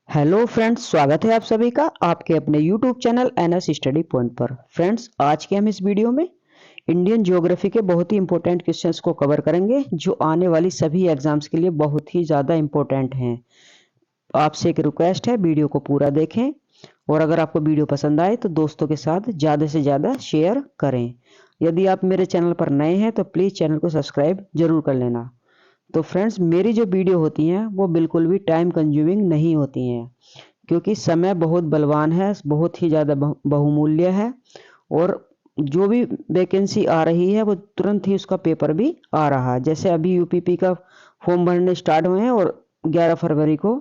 Hello friends, स्वागत है आप सभी का आपके अपने YouTube channel NS study point पर। फ्रेंड्स, आज के हम इस वीडियो में इंडियन ज्योग्राफी के बहुत ही इंपॉर्टेंट क्वेश्चंस को कवर करेंगे जो आने वाली सभी एग्जाम्स के लिए बहुत ही ज़्यादा इंपॉर्टेंट हैं। आपसे एक रिक्वेस्ट है, वीडियो को पूरा देखें और अगर आपको वीडियो पसंद आए तो दोस्तों के साथ ज़्यादा से ज़्यादा शेयर करें। यदि आप मेरे चैनल पर नए हैं तो प्लीज़ चैनल को सब्सक्राइब जरूर कर लेना। तो फ्रेंड्स, मेरी जो वीडियो होती हैं वो बिल्कुल भी टाइम कंज्यूमिंग नहीं होती हैं, क्योंकि समय बहुत बलवान है, बहुत ही ज़्यादा बहुमूल्य है और जो भी वैकेंसी आ रही है वो तुरंत ही उसका पेपर भी आ रहा है। जैसे अभी यूपीपी का फॉर्म भरने स्टार्ट हुए हैं और 11 फरवरी को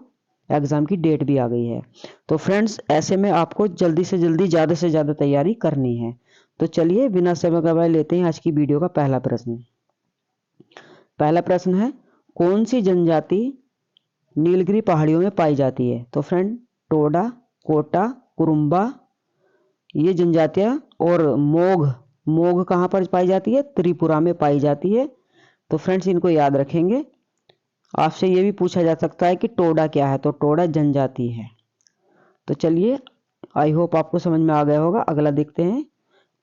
एग्ज़ाम की डेट भी आ गई है। तो फ्रेंड्स, ऐसे में आपको जल्दी से जल्दी ज़्यादा से ज़्यादा तैयारी करनी है। तो चलिए बिना समय गवाए लेते हैं आज की वीडियो का पहला प्रश्न। पहला प्रश्न है, कौन सी जनजाति नीलगिरी पहाड़ियों में पाई जाती है? तो फ्रेंड, टोडा, कोटा, कुरुम्बा ये जनजातियां और मोघ मोघ कहाँ पर पाई जाती है? त्रिपुरा में पाई जाती है। तो फ्रेंड्स, इनको याद रखेंगे। आपसे ये भी पूछा जा सकता है कि टोडा क्या है? तो टोडा जनजाति है। तो चलिए, आई होप आपको समझ में आ गया होगा। अगला देखते हैं।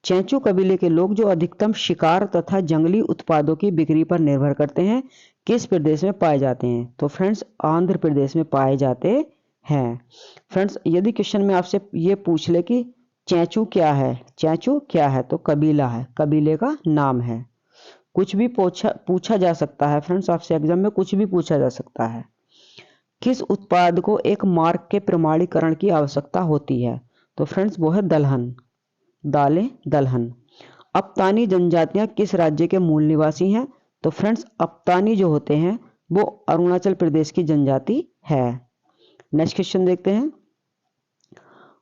चेंचू कबीले के लोग जो अधिकतम शिकार तथा जंगली उत्पादों की बिक्री पर निर्भर करते हैं किस प्रदेश में पाए जाते हैं? तो फ्रेंड्स, आंध्र प्रदेश में पाए जाते हैं। फ्रेंड्स, यदि क्वेश्चन में आपसे ये पूछ ले कि चेंचू क्या है, चेंचू क्या है, तो कबीला है, कबीले का नाम है। कुछ भी पूछा जा सकता है फ्रेंड्स, आपसे एग्जाम में कुछ भी पूछा जा सकता है। किस उत्पाद को एक मार्क के प्रमाणीकरण की आवश्यकता होती है? तो फ्रेंड्स, वो है दलहन, दालें, दलहन। अप्तानी जनजातियां किस राज्य के मूल निवासी हैं? तो फ्रेंड्स, अप्तानी जो होते हैं वो अरुणाचल प्रदेश की जनजाति है। नेक्स्ट क्वेश्चन देखते हैं।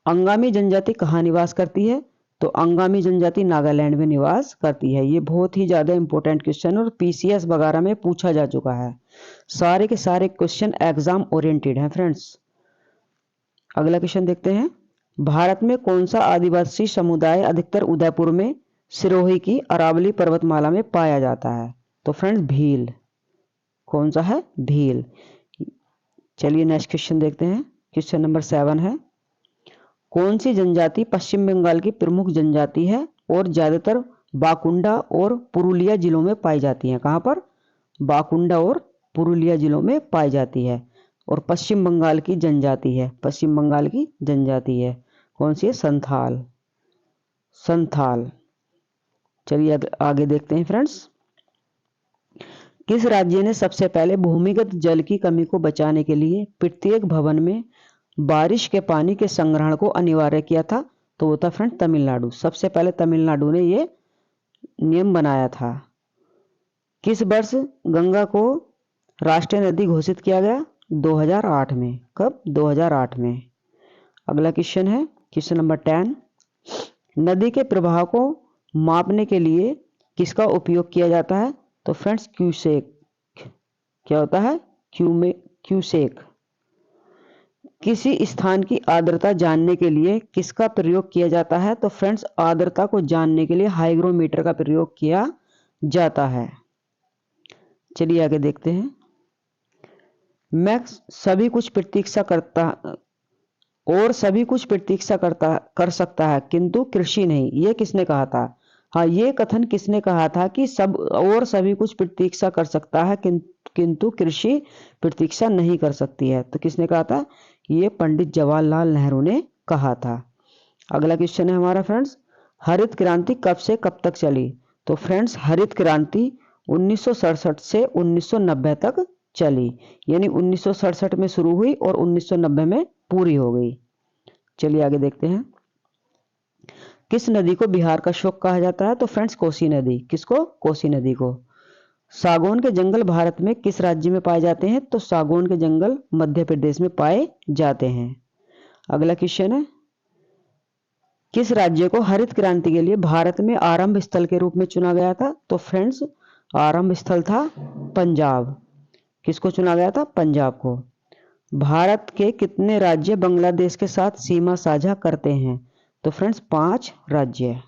अंगामी जनजाति कहाँ निवास करती है? तो अंगामी जनजाति नागालैंड में निवास करती है। ये बहुत ही ज्यादा इंपॉर्टेंट क्वेश्चन और पीसीएस वगैरह में पूछा जा चुका है। सारे के सारे क्वेश्चन एग्जाम ओरिएंटेड हैं फ्रेंड्स। अगला क्वेश्चन देखते हैं। भारत में कौन सा आदिवासी समुदाय अधिकतर उदयपुर में सिरोही की अरावली पर्वतमाला में पाया जाता है? तो फ्रेंड्स, भील। कौन सा है? भील। चलिए नेक्स्ट क्वेश्चन देखते हैं। क्वेश्चन नंबर 7 है, कौन सी जनजाति पश्चिम बंगाल की प्रमुख जनजाति है और ज्यादातर बाकुंडा और पुरुलिया जिलों में पाई जाती है? कहाँ पर? बाकुंडा और पुरुलिया जिलों में पाई जाती है और पश्चिम बंगाल की जनजाति है, पश्चिम बंगाल की जनजाति है। कौन सी है? संथाल, संथाल। चलिए आगे देखते हैं फ्रेंड्स। किस राज्य ने सबसे पहले भूमिगत जल की कमी को बचाने के लिए प्रत्येक भवन में बारिश के पानी के संग्रहण को अनिवार्य किया था? तो वो था फ्रेंड तमिलनाडु। सबसे पहले तमिलनाडु ने ये नियम बनाया था। किस वर्ष गंगा को राष्ट्रीय नदी घोषित किया गया? 2008 में। कब? 2008 में। अगला क्वेश्चन है, क्वेश्चन नंबर 10। नदी के प्रवाह को मापने के लिए किसका उपयोग किया जाता है? तो फ्रेंड्स, क्यूसेक। क्या होता है? क्यूसेक। किसी स्थान की आर्द्रता जानने के लिए किसका प्रयोग किया जाता है? तो फ्रेंड्स, आर्द्रता को जानने के लिए हाइग्रोमीटर का प्रयोग किया जाता है। चलिए आगे देखते हैं। मैं सभी कुछ प्रतीक्षा करता और सभी कुछ प्रतीक्षा कर सकता है किंतु कृषि नहीं, ये किसने कहा था? हाँ, ये कथन किसने कहा था कि सब और सभी कुछ प्रतीक्षा कर सकता है किंतु कृषि प्रतीक्षा नहीं कर सकती है? तो किसने कहा था? ये पंडित जवाहरलाल नेहरू ने कहा था। अगला क्वेश्चन है हमारा फ्रेंड्स, हरित क्रांति कब से कब तक चली? तो फ्रेंड्स, हरित क्रांति 1967 से 1990 तक चली, यानी 1967 में शुरू हुई और 1990 में पूरी हो गई। चलिए आगे देखते हैं। किस नदी को बिहार का शोक कहा जाता है? तो फ्रेंड्स, कोसी नदी। किसको? कोसी नदी को। सागौन के जंगल भारत में किस राज्य में पाए जाते हैं? तो सागौन के जंगल मध्य प्रदेश में पाए जाते हैं। अगला क्वेश्चन है, किस राज्य को हरित क्रांति के लिए भारत में आरंभ स्थल के रूप में चुना गया था? तो फ्रेंड्स, आरंभ स्थल था पंजाब। किसको चुना गया था? पंजाब को। भारत के कितने राज्य बांग्लादेश के साथ सीमा साझा करते हैं? तो फ्रेंड्स, 5 राज्य।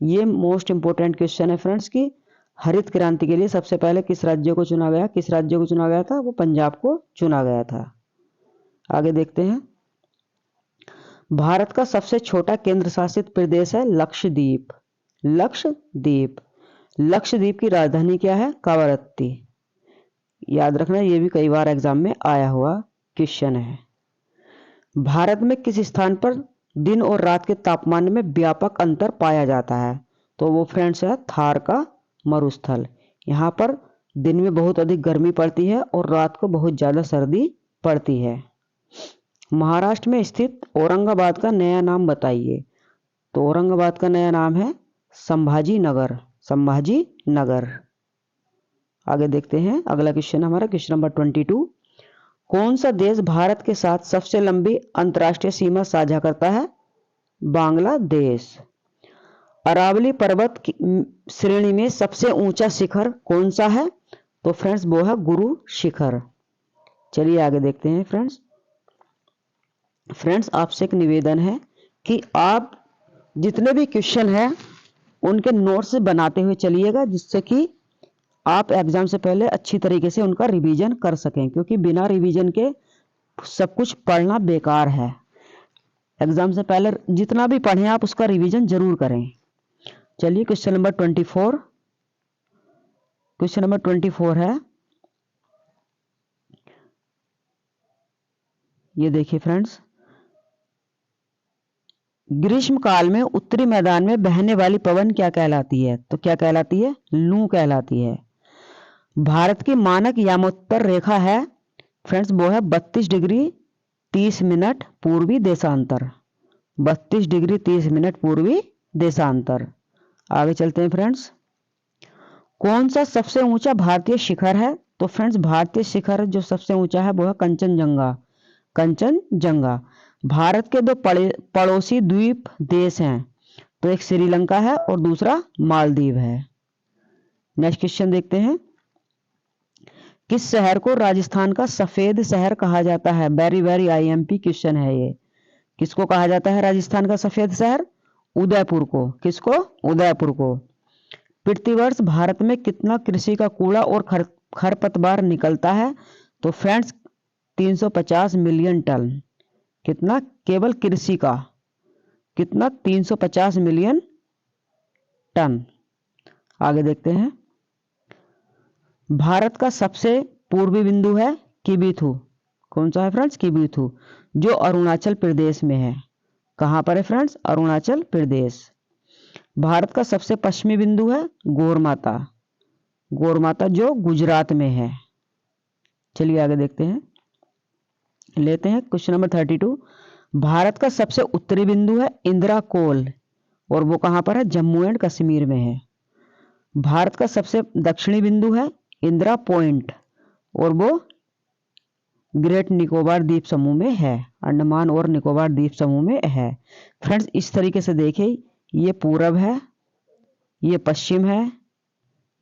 ये मोस्ट इंपोर्टेंट क्वेश्चन है फ्रेंड्स कि हरित क्रांति के लिए सबसे पहले किस राज्य को चुना गया? किस राज्य को चुना गया था? वो पंजाब को चुना गया था। आगे देखते हैं। भारत का सबसे छोटा केंद्र शासित प्रदेश है लक्षद्वीप। लक्षद्वीप। लक्षद्वीप की राजधानी क्या है? कावारत्ती। याद रखना, ये भी कई बार एग्जाम में आया हुआ क्वेश्चन है। भारत में किस स्थान पर दिन और रात के तापमान में व्यापक अंतर पाया जाता है? तो वो फ्रेंड्स है थार का मरुस्थल। यहाँ पर दिन में बहुत अधिक गर्मी पड़ती है और रात को बहुत ज़्यादा सर्दी पड़ती है। महाराष्ट्र में स्थित औरंगाबाद का नया नाम बताइए। तो औरंगाबाद का नया नाम है संभाजी नगर। संभाजी नगर। आगे देखते हैं अगला क्वेश्चन हमारा, क्वेश्चन नंबर 22। कौन सा देश भारत के साथ सबसे लंबी अंतर्राष्ट्रीय सीमा साझा करता है? बांग्लादेश। अरावली पर्वत की श्रेणी में सबसे ऊंचा शिखर कौन सा है? तो फ्रेंड्स वो है गुरु शिखर। चलिए आगे देखते हैं फ्रेंड्स। फ्रेंड्स आपसे एक निवेदन है कि आप जितने भी क्वेश्चन हैं उनके नोट्स बनाते हुए चलिएगा, जिससे कि आप एग्जाम से पहले अच्छी तरीके से उनका रिवीजन कर सकें, क्योंकि बिना रिवीजन के सब कुछ पढ़ना बेकार है। एग्जाम से पहले जितना भी पढ़ें आप उसका रिवीजन जरूर करें। चलिए क्वेश्चन नंबर 24। क्वेश्चन नंबर 24 है, ये देखिए फ्रेंड्स। ग्रीष्म काल में उत्तरी मैदान में बहने वाली पवन क्या कहलाती है? तो क्या कहलाती है? लू कहलाती है। भारत की मानक यामोत्तर रेखा है फ्रेंड्स वो है 32 डिग्री 30 मिनट पूर्वी देशांतर। 32 डिग्री 30 मिनट पूर्वी देशांतर। आगे चलते हैं फ्रेंड्स। कौन सा सबसे ऊंचा भारतीय शिखर है? तो फ्रेंड्स भारतीय शिखर जो सबसे ऊंचा है वो है कंचनजंगा। कंचनजंगा। भारत के दो पड़ोसी द्वीप देश हैं, तो एक श्रीलंका है और दूसरा मालदीव है। नेक्स्ट क्वेश्चन देखते हैं। किस शहर को राजस्थान का सफेद शहर कहा जाता है? वेरी वेरी आईएमपी क्वेश्चन है ये। किसको कहा जाता है राजस्थान का सफेद शहर? उदयपुर को। किसको? उदयपुर को। प्रतिवर्ष भारत में कितना कृषि का कूड़ा और खरपतवार निकलता है? तो फ्रेंड्स 350 मिलियन टन। कितना? केवल कृषि का कितना? 350 मिलियन टन। आगे देखते हैं। भारत का सबसे पूर्वी बिंदु है किबिथु। कौन सा है फ्रेंड्स? किबिथु, जो अरुणाचल प्रदेश में है। कहां पर है फ्रेंड्स? अरुणाचल प्रदेश। भारत का सबसे पश्चिमी बिंदु है गोरमाता। गोरमाता जो गुजरात में है। चलिए आगे देखते हैं। लेते हैं क्वेश्चन नंबर 32। भारत का सबसे उत्तरी बिंदु है इंदिरा कोल, और वो कहां पर है? जम्मू एंड कश्मीर में है। भारत का सबसे दक्षिणी बिंदु है इंदिरा पॉइंट, और वो ग्रेट निकोबार द्वीप समूह में है। अंडमान और निकोबार द्वीप समूह में है। फ्रेंड्स इस तरीके से देखिए, ये पूरब है, ये पश्चिम है,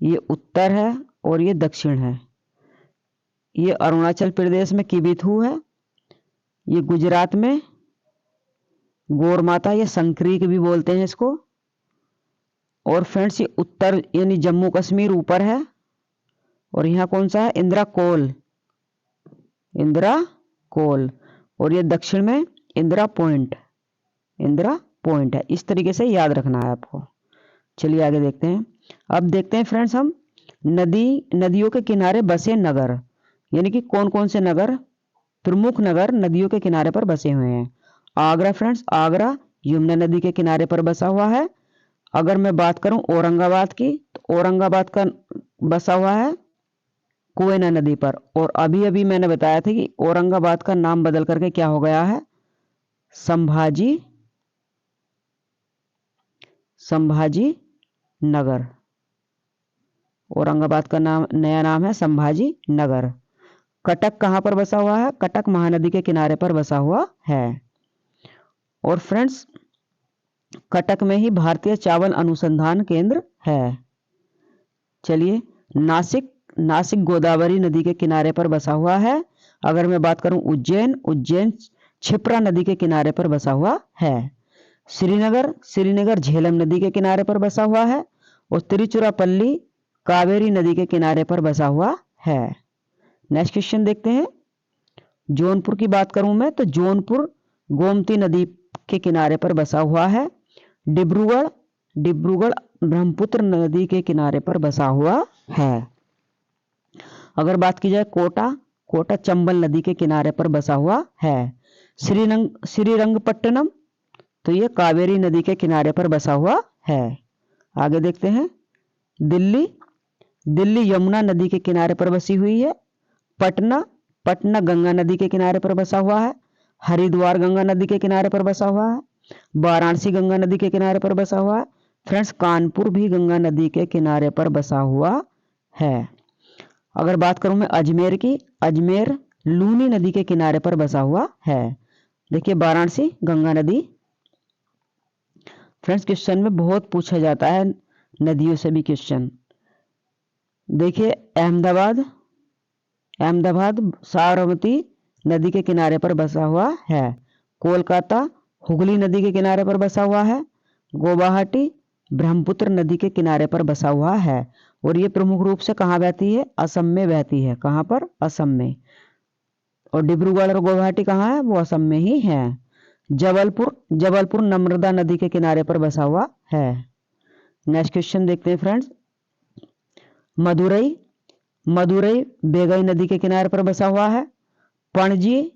ये उत्तर है और ये दक्षिण है। ये अरुणाचल प्रदेश में किबिथु है, ये गुजरात में गोरमाता या संक्रीक भी बोलते हैं इसको, और फ्रेंड्स ये उत्तर यानी जम्मू कश्मीर ऊपर है, और यहाँ कौन सा है? इंदिरा कोल। इंदिरा कोल। और ये दक्षिण में इंदिरा पॉइंट। इंदिरा पॉइंट है। इस तरीके से याद रखना है आपको। चलिए आगे देखते हैं। अब देखते हैं फ्रेंड्स हम नदियों के किनारे बसे नगर, यानी कि कौन कौन से नगर, प्रमुख नगर नदियों के किनारे पर बसे हुए हैं। आगरा फ्रेंड्स, आगरा यमुना नदी के किनारे पर बसा हुआ है। अगर मैं बात करूं औरंगाबाद की, तो औरंगाबाद का बसा हुआ है कोयना नदी पर। और अभी अभी मैंने बताया था कि औरंगाबाद का नाम बदल करके क्या हो गया है? संभाजी नगर। औरंगाबाद का नया नाम है संभाजी नगर। कटक कहां पर बसा हुआ है? कटक महानदी के किनारे पर बसा हुआ है। और फ्रेंड्स कटक में ही भारतीय चावल अनुसंधान केंद्र है। चलिए नासिक गोदावरी नदी के किनारे पर बसा हुआ है। अगर मैं बात करूं उज्जैन क्षिप्रा नदी के किनारे पर बसा हुआ है। श्रीनगर झेलम नदी के किनारे पर बसा हुआ है। और तिरुचिरापल्ली कावेरी नदी के किनारे पर बसा हुआ है। नेक्स्ट क्वेश्चन देखते हैं। जौनपुर की बात करूं मैं तो जौनपुर गोमती नदी के किनारे पर बसा हुआ है। डिब्रूगढ़ डिब्रूगढ़ ब्रह्मपुत्र नदी के किनारे पर बसा हुआ है। अगर बात की जाए कोटा, कोटा चंबल नदी के किनारे पर बसा हुआ है। श्रीरंगपट्टनम तो ये कावेरी नदी के किनारे पर बसा हुआ है। आगे देखते हैं। दिल्ली, दिल्ली यमुना नदी के किनारे पर बसी हुई है। पटना, पटना गंगा नदी के किनारे पर बसा हुआ है। हरिद्वार गंगा नदी के किनारे पर बसा हुआ है। वाराणसी गंगा नदी के किनारे पर बसा हुआ है। फ्रेंड्स, कानपुर भी गंगा नदी के किनारे पर बसा हुआ है। अगर बात करूं मैं अजमेर की, अजमेर लूनी नदी के किनारे पर बसा हुआ है। देखिए वाराणसी गंगा नदी। फ्रेंड्स, क्वेश्चन में बहुत पूछा जाता है नदियों से भी क्वेश्चन। देखिए अहमदाबाद, अहमदाबाद साबरमती नदी के किनारे पर बसा हुआ है। कोलकाता हुगली नदी के किनारे पर बसा हुआ है। गुवाहाटी ब्रह्मपुत्र नदी के किनारे पर बसा हुआ है। और ये प्रमुख रूप से कहाँ बहती है? असम में बहती है। कहाँ पर? असम में। और डिब्रूगढ़ और गुवाहाटी कहाँ है? वो असम में ही है। जबलपुर, जबलपुर नर्मदा नदी के किनारे पर बसा हुआ है। नेक्स्ट क्वेश्चन देखते हैं फ्रेंड्स। मदुरई, मदुरई बेगई नदी के किनारे पर बसा हुआ है। पणजी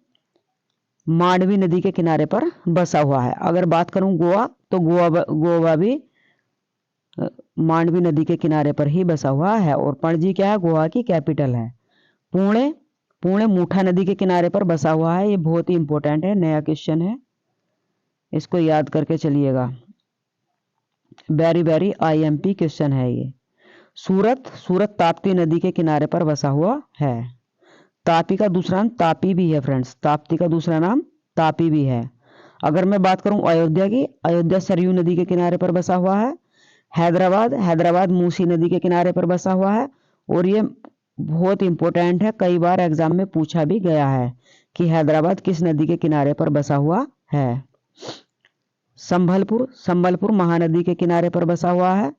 मांडवी नदी के किनारे पर बसा हुआ है। अगर बात करूं गोवा तो गोवा भी मांडवी नदी के किनारे पर ही बसा हुआ है। और पणजी क्या है? गोवा की कैपिटल है। पुणे, पुणे मूठा नदी के किनारे पर बसा हुआ है। ये बहुत ही इंपॉर्टेंट है, नया क्वेश्चन है, इसको याद करके चलिएगा। वेरी वेरी आईएमपी क्वेश्चन है ये। सूरत, सूरत ताप्ती नदी के किनारे पर बसा हुआ है। तापी का दूसरा नाम तापी भी है फ्रेंड्स, ताप्ती का दूसरा नाम तापी भी है। अगर मैं बात करूं अयोध्या की, अयोध्या सरयू नदी के किनारे पर बसा हुआ है। हैदराबाद, हैदराबाद मूसी नदी के किनारे पर बसा हुआ है। और ये बहुत इंपॉर्टेंट है, कई बार एग्जाम में पूछा भी गया है कि हैदराबाद किस नदी के किनारे पर बसा हुआ है। संभलपुर, संभलपुर महानदी के किनारे पर बसा हुआ है।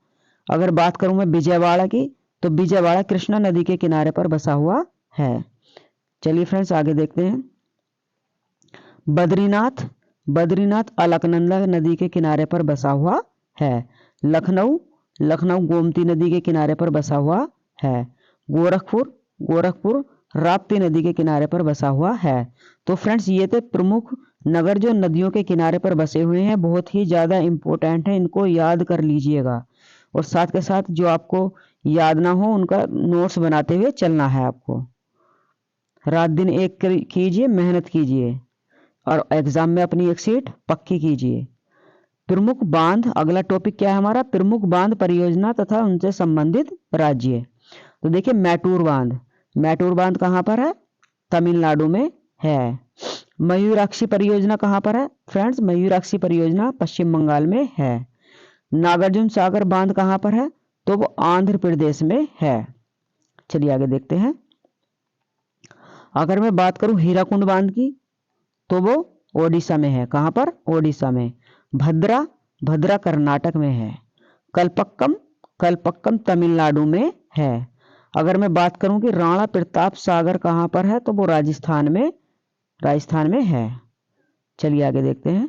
अगर बात करूं मैं विजयवाड़ा की तो विजयवाड़ा कृष्णा नदी के किनारे पर बसा हुआ है। चलिए फ्रेंड्स आगे देखते हैं। बद्रीनाथ, बद्रीनाथ अलकनंदा नदी के किनारे पर बसा हुआ है। लखनऊ, लखनऊ गोमती नदी के किनारे पर बसा हुआ है। गोरखपुर, गोरखपुर राप्ती नदी के किनारे पर बसा हुआ है। तो फ्रेंड्स ये थे प्रमुख नगर जो नदियों के किनारे पर बसे हुए हैं, बहुत ही ज़्यादा इम्पोर्टेंट है, इनको याद कर लीजिएगा। और साथ के साथ जो आपको याद ना हो उनका नोट्स बनाते हुए चलना है आपको। रात दिन एक कीजिए, मेहनत कीजिए और एग्जाम में अपनी एक सीट पक्की कीजिए। प्रमुख बांध, अगला टॉपिक क्या है हमारा? प्रमुख बांध परियोजना तथा उनसे संबंधित राज्य। तो देखिए मैटूर बांध, मैटूर बांध कहाँ पर है? तमिलनाडु में है। मयूराक्षी परियोजना कहाँ पर है फ्रेंड्स? मयूराक्षी परियोजना पश्चिम बंगाल में है। नागार्जुन सागर बांध कहाँ पर है? तो वो आंध्र प्रदेश में है। चलिए आगे देखते हैं। अगर मैं बात करूं हीराकुंड बांध की तो वो ओडिशा में है। कहाँ पर? ओडिशा में। भद्रा, भद्रा कर्नाटक में है। कलपक्कम, कलपक्कम तमिलनाडु में है। अगर मैं बात करूं कि राणा प्रताप सागर कहाँ पर है तो वो राजस्थान में, राजस्थान में है। चलिए आगे देखते हैं।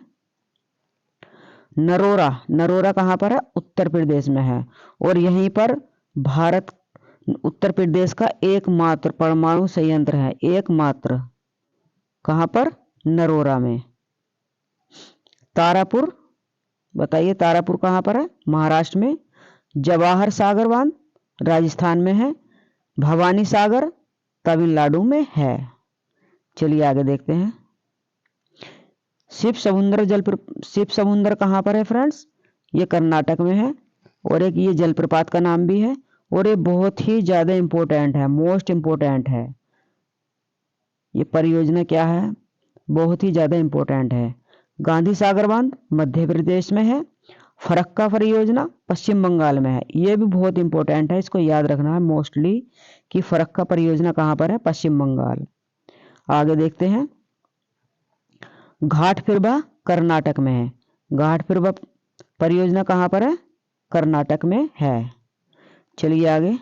नरोरा, नरोरा कहाँ पर है? उत्तर प्रदेश में है। और यहीं पर भारत, उत्तर प्रदेश का एकमात्र परमाणु संयंत्र है, एकमात्र। कहाँ पर? नरोरा में। तारापुर, बताइए तारापुर कहाँ पर है? महाराष्ट्र में। जवाहर सागर बांध राजस्थान में है। भवानी सागर तमिलनाडु में है। चलिए आगे देखते हैं। शिव समुद्र कहाँ पर है फ्रेंड्स? ये कर्नाटक में है। और एक ये जलप्रपात का नाम भी है। और ये बहुत ही ज़्यादा इम्पोर्टेंट है, मोस्ट इम्पोर्टेंट है। ये परियोजना क्या है? बहुत ही ज़्यादा इम्पोर्टेंट है। गांधी सागर बांध मध्य प्रदेश में है। फरक्का परियोजना पश्चिम बंगाल में है। ये भी बहुत इंपॉर्टेंट है, इसको याद रखना है मोस्टली कि फरक्का परियोजना कहाँ पर है? पश्चिम बंगाल। आगे देखते हैं। घाटपिरबा कर्नाटक में है। घाटपिरबा परियोजना कहाँ पर है? कर्नाटक में है। चलिए आगे।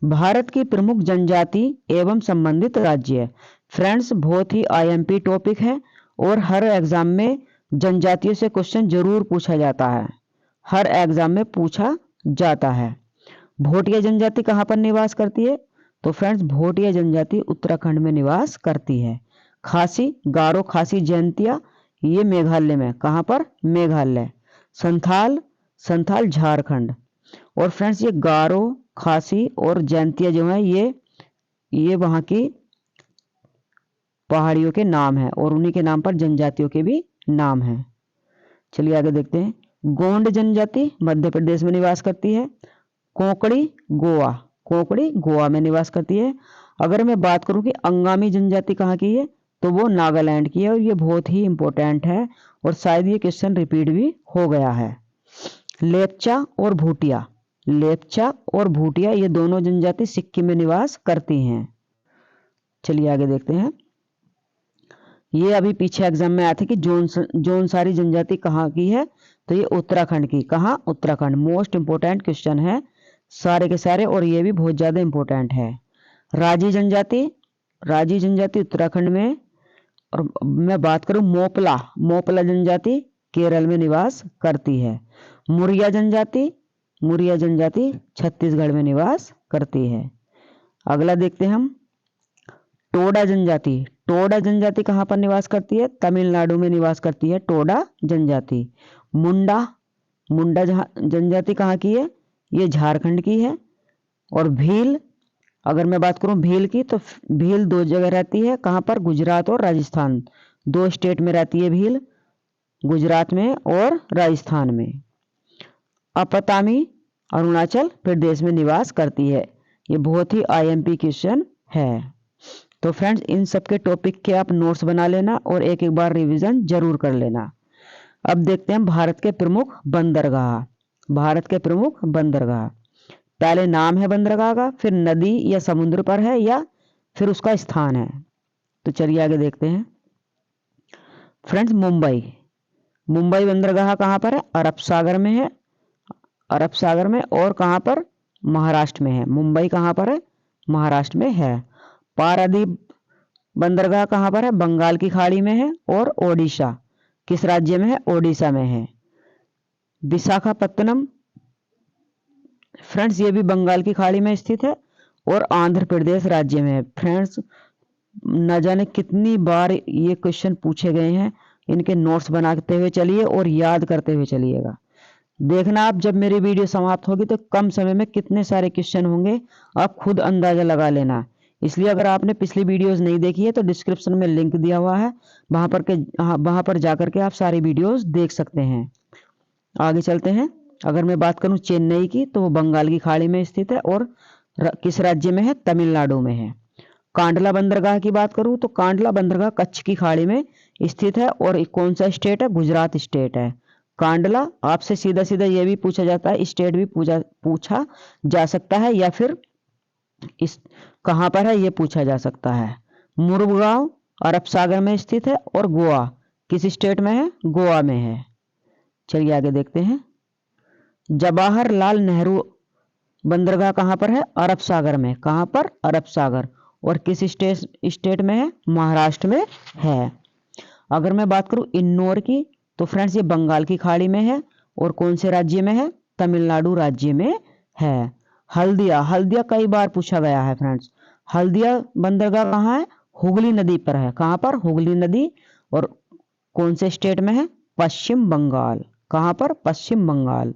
भारत की प्रमुख जनजाति एवं संबंधित राज्य। फ्रेंड्स बहुत ही आईएमपी टॉपिक है और हर एग्जाम में जनजातियों से क्वेश्चन जरूर पूछा जाता है, हर एग्जाम में पूछा जाता है। भोटिया जनजाति कहाँ पर निवास करती है? तो फ्रेंड्स भोटिया जनजाति उत्तराखंड में निवास करती है। खासी, गारो, खासी, जयंतिया ये मेघालय में, कहाँ पर? मेघालय। संथाल, संथाल झारखंड। और फ्रेंड्स ये गारो, खासी और जयंतिया जो है ये वहाँ की पहाड़ियों के नाम है और उन्हीं के नाम पर जनजातियों के भी नाम है। चलिए आगे देखते हैं। गोंड जनजाति मध्य प्रदेश में निवास करती है। कोंकणी गोवा, कोंकणी गोवा में निवास करती है। अगर मैं बात करूं कि अंगामी जनजाति कहाँ की है, तो वो नागालैंड की है और ये बहुत ही इंपॉर्टेंट है और शायद ये क्वेश्चन रिपीट भी हो गया है। लेपचा और भूटिया, लेपचा और भूटिया ये दोनों जनजाति सिक्किम में निवास करती हैं। चलिए आगे देखते हैं। ये अभी पीछे एग्जाम में आया था कि जौनसारी जनजाति कहाँ की है, तो ये उत्तराखंड की। कहाँ? उत्तराखंड। मोस्ट इंपोर्टेंट क्वेश्चन है सारे के सारे और ये भी बहुत ज्यादा इंपॉर्टेंट है। राजी जनजाति, राजी जनजाति उत्तराखंड में। और मैं बात करूं मोपला, मोपला जनजाति केरल में निवास करती है। मुरिया जनजाति, मुरिया जनजाति छत्तीसगढ़ में निवास करती है। अगला देखते हैं हम। टोडा जनजाति, टोडा जनजाति कहाँ पर निवास करती है? तमिलनाडु में निवास करती है टोडा जनजाति। मुंडा, मुंडा जनजाति कहाँ की है? ये झारखंड की है। और भील, अगर मैं बात करूं भील की, तो भील दो जगह रहती है। कहाँ पर? गुजरात और राजस्थान, दो स्टेट में रहती है भील, गुजरात में और राजस्थान में। अपतामी अरुणाचल प्रदेश में निवास करती है। ये बहुत ही आईएमपी क्वेश्चन है। तो फ्रेंड्स इन सब के टॉपिक के आप नोट्स बना लेना और एक एक बार रिवीजन जरूर कर लेना। अब देखते हैं भारत के प्रमुख बंदरगाह। भारत के प्रमुख बंदरगाह, पहले नाम है बंदरगाह का, फिर नदी या समुद्र पर है या फिर उसका स्थान है। तो चलिए आगे देखते हैं। फ्रेंड्स मुंबई, मुंबई बंदरगाह कहाँ पर है? अरब सागर में है, अरब सागर में। और कहाँ पर? महाराष्ट्र में है। मुंबई कहाँ पर है? महाराष्ट्र में है। पारादीप बंदरगाह कहाँ पर है? बंगाल की खाड़ी में है। और ओडिशा किस राज्य में है? ओडिशा में है। विशाखापत्तनम, फ्रेंड्स ये भी बंगाल की खाड़ी में स्थित है और आंध्र प्रदेश राज्य में है। फ्रेंड्स न जाने कितनी बार ये क्वेश्चन पूछे गए हैं, इनके नोट्स बनाते हुए चलिए और याद करते हुए चलिएगा। देखना आप जब मेरी वीडियो समाप्त होगी तो कम समय में कितने सारे क्वेश्चन होंगे, आप खुद अंदाजा लगा लेना। इसलिए अगर आपने पिछली वीडियोस नहीं देखी है तो डिस्क्रिप्शन में लिंक दिया हुआ है, वहां पर जाकर के आप सारी वीडियोस देख सकते हैं। आगे चलते हैं। अगर मैं बात करूं चेन्नई की, तो वो बंगाल की खाड़ी में स्थित है और किस राज्य में है? तमिलनाडु में है। कांडला बंदरगाह की बात करूं तो कांडला बंदरगाह कच्छ की खाड़ी में स्थित है और कौन सा स्टेट है? गुजरात स्टेट है। कांडला, आपसे सीधा सीधा ये भी पूछा जाता है, स्टेट भी पूछा जा सकता है या फिर इस कहां पर है ये पूछा जा सकता है। मुरगांव अरब सागर में स्थित है और गोवा किस स्टेट में है? गोवा में है। चलिए आगे देखते हैं। जवाहरलाल नेहरू बंदरगाह कहां पर है? अरब सागर में। कहां पर? अरब सागर। और किस स्टेट में है? महाराष्ट्र में है। अगर मैं बात करूं इन्नौर की, तो फ्रेंड्स ये बंगाल की खाड़ी में है और कौन से राज्य में है? तमिलनाडु राज्य में है। हल्दिया, हल्दिया कई बार पूछा गया है फ्रेंड्स। हल्दिया बंदरगाह कहाँ है? हुगली नदी पर है। कहां पर? हुगली नदी। और कौन से स्टेट में है? पश्चिम बंगाल। कहां पर? पश्चिम बंगाल।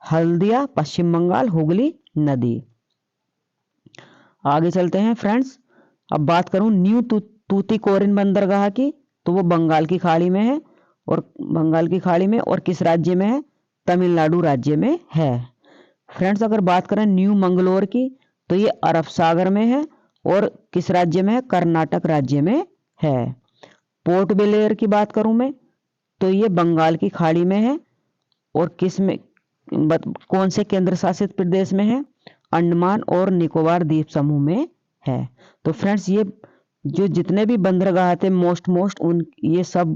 हल्दिया पश्चिम बंगाल, हुगली नदी। आगे चलते हैं फ्रेंड्स। अब बात करूं न्यू तूतीकोरिन बंदरगाह की, तो वो बंगाल की खाड़ी में है और बंगाल की खाड़ी में और किस राज्य में है? तमिलनाडु राज्य में है। फ्रेंड्स अगर बात करें न्यू मंगलोर की, तो ये अरब सागर में है और किस राज्य में है? कर्नाटक राज्य में है। पोर्ट ब्लेयर की बात करूं मैं, तो ये बंगाल की खाड़ी में है और किस में कौन से केंद्र शासित प्रदेश में है? अंडमान और निकोबार द्वीप समूह में है। तो फ्रेंड्स ये जो जितने भी बंदरगाह थे मोस्ट उन ये सब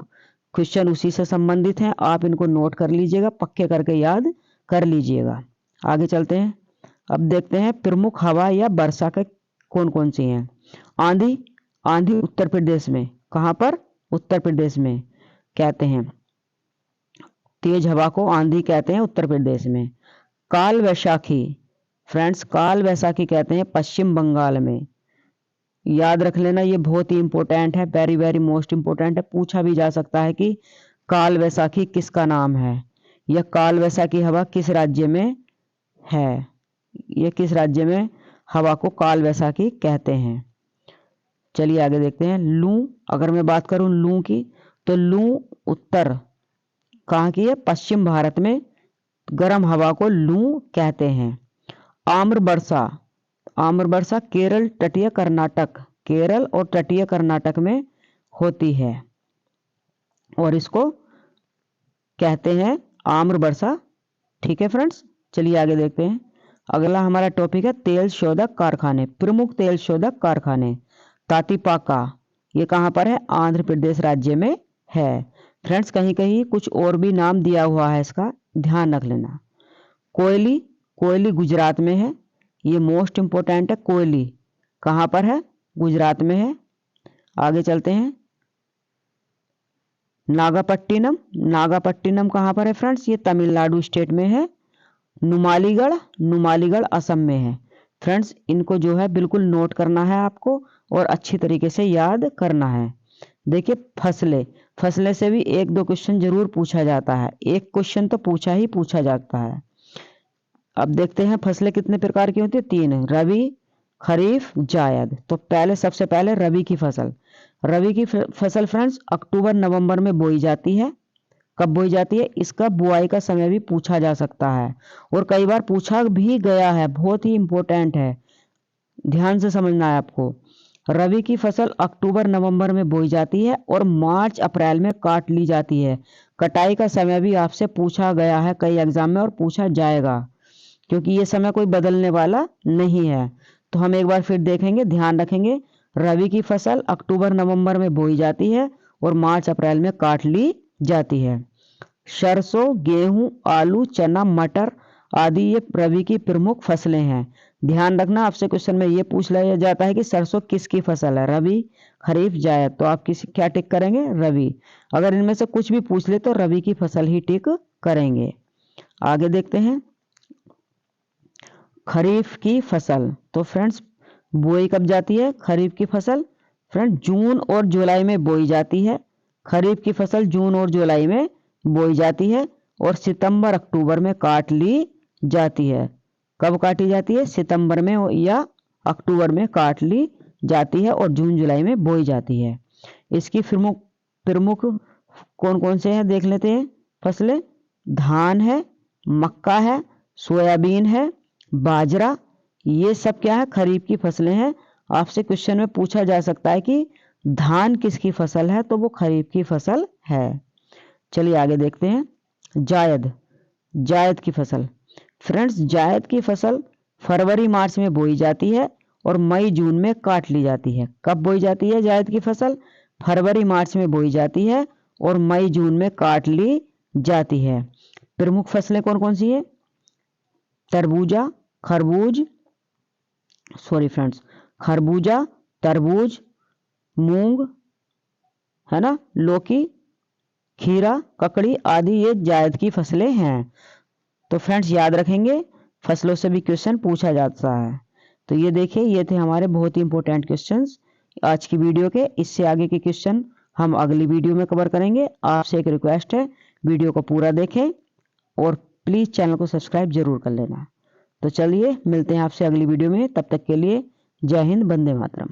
क्वेश्चन उसी से संबंधित हैं। आप इनको नोट कर लीजिएगा, पक्के करके याद कर लीजिएगा। आगे चलते हैं। अब देखते हैं प्रमुख हवा या वर्षा के कौन कौन सी हैं। आंधी, आंधी उत्तर प्रदेश में, कहाँ पर? उत्तर प्रदेश में कहते हैं, तेज हवा को आंधी कहते हैं उत्तर प्रदेश में। काल वैशाखी, फ्रेंड्स काल वैशाखी कहते हैं पश्चिम बंगाल में। याद रख लेना, ये बहुत ही इंपॉर्टेंट है, वेरी वेरी मोस्ट इंपॉर्टेंट है, पूछा भी जा सकता है कि काल वैशाखी किसका नाम है, यह काल वैशाखी हवा किस राज्य में है, यह किस राज्य में हवा को काल वैशाखी कहते हैं। चलिए आगे देखते हैं। लू, अगर मैं बात करूं लू की, तो लू उत्तर कहाँ की है? पश्चिम भारत में गर्म हवा को लू कहते हैं। आम्र वर्षा, आम्र वर्षा केरल तटीय कर्नाटक, केरल और तटीय कर्नाटक में होती है और इसको कहते हैं आम्र वर्षा। ठीक है फ्रेंड्स, चलिए आगे देखते हैं। अगला हमारा टॉपिक है तेल शोधक कारखाने। प्रमुख तेल शोधक कारखाने, तातीपाका, ये कहाँ पर है? आंध्र प्रदेश राज्य में है। फ्रेंड्स कहीं कहीं कुछ और भी नाम दिया हुआ है, इसका ध्यान रख लेना। कोयली, कोयली गुजरात में है, ये मोस्ट इंपोर्टेंट है। कोयली कहाँ पर है? गुजरात में है। आगे चलते हैं। नागापट्टिनम, नागापट्टिनम कहाँ पर है फ्रेंड्स? ये तमिलनाडु स्टेट में है। नुमालीगढ़, नुमालीगढ़ असम में है। फ्रेंड्स इनको जो है बिल्कुल नोट करना है आपको और अच्छी तरीके से याद करना है। देखिए फसलें, फसलें से भी एक दो क्वेश्चन जरूर पूछा जाता है, एक क्वेश्चन तो ही पूछा जाता है। अब देखते हैं फसलें कितने प्रकार की होती है? 3, रबी, खरीफ, जायद। तो पहले सबसे पहले रबी की फसल। रबी की फसल फ्रेंड्स अक्टूबर नवंबर में बोई जाती है। कब बोई जाती है? इसका बुआई का समय भी पूछा जा सकता है और कई बार पूछा भी गया है, बहुत ही इंपॉर्टेंट है, ध्यान से समझना है आपको। रबी की फसल अक्टूबर नवंबर में बोई जाती है और मार्च अप्रैल में काट ली जाती है। कटाई का समय भी आपसे पूछा गया है कई एग्जाम में और पूछा जाएगा, क्योंकि ये समय कोई बदलने वाला नहीं है। तो हम एक बार फिर देखेंगे, ध्यान रखेंगे। रबी की फसल अक्टूबर नवंबर में बोई जाती है और मार्च अप्रैल में काट ली जाती है। सरसों, गेहूं, आलू, चना, मटर आदि ये रबी की प्रमुख फसलें हैं। ध्यान रखना, आपसे क्वेश्चन में ये पूछ लिया जाता है कि सरसों किसकी फसल है? रबी, खरीफ, जायद। तो आप किस क्या टिक करेंगे? रबी। अगर इनमें से कुछ भी पूछ ले तो रबी की फसल ही टिक करेंगे। आगे देखते हैं खरीफ की फसल। तो फ्रेंड्स बोई कब जाती है खरीफ की फसल? फ्रेंड जून और जुलाई में बोई जाती है। खरीफ की फसल जून और जुलाई में बोई जाती है और सितंबर अक्टूबर में काट ली जाती है। कब काटी जाती है? सितंबर में या अक्टूबर में काट ली जाती है और जून जुलाई में बोई जाती है। इसकी प्रमुख प्रमुख कौन कौन से हैं देख लेते हैं फसलें। धान है, मक्का है, सोयाबीन है, बाजरा, ये सब क्या है? खरीफ की फसलें हैं। आपसे क्वेश्चन में पूछा जा सकता है कि धान किसकी फसल है? तो वो खरीफ की फसल है। चलिए आगे देखते हैं जायद, जायद की फसल। फ्रेंड्स जायद की फसल फरवरी मार्च में बोई जाती है और मई जून में काट ली जाती है। कब बोई जाती है जायद की फसल? फरवरी मार्च में बोई जाती है और मई जून में काट ली जाती है। प्रमुख फसलें कौन कौन सी है? तरबूजा, खरबूज, सॉरी फ्रेंड्स, खरबूजा, तरबूज, मूंग, है ना, लौकी, खीरा, ककड़ी आदि ये जायद की फसलें हैं। तो फ्रेंड्स याद रखेंगे, फसलों से भी क्वेश्चन पूछा जाता है। तो ये देखिए, ये थे हमारे बहुत ही इंपॉर्टेंट क्वेश्चंस आज की वीडियो के। इससे आगे के क्वेश्चन हम अगली वीडियो में कवर करेंगे। आपसे एक रिक्वेस्ट है, वीडियो को पूरा देखें और प्लीज़ चैनल को सब्सक्राइब जरूर कर लेना। तो चलिए मिलते हैं आपसे अगली वीडियो में, तब तक के लिए जय हिंद, वंदे मातरम।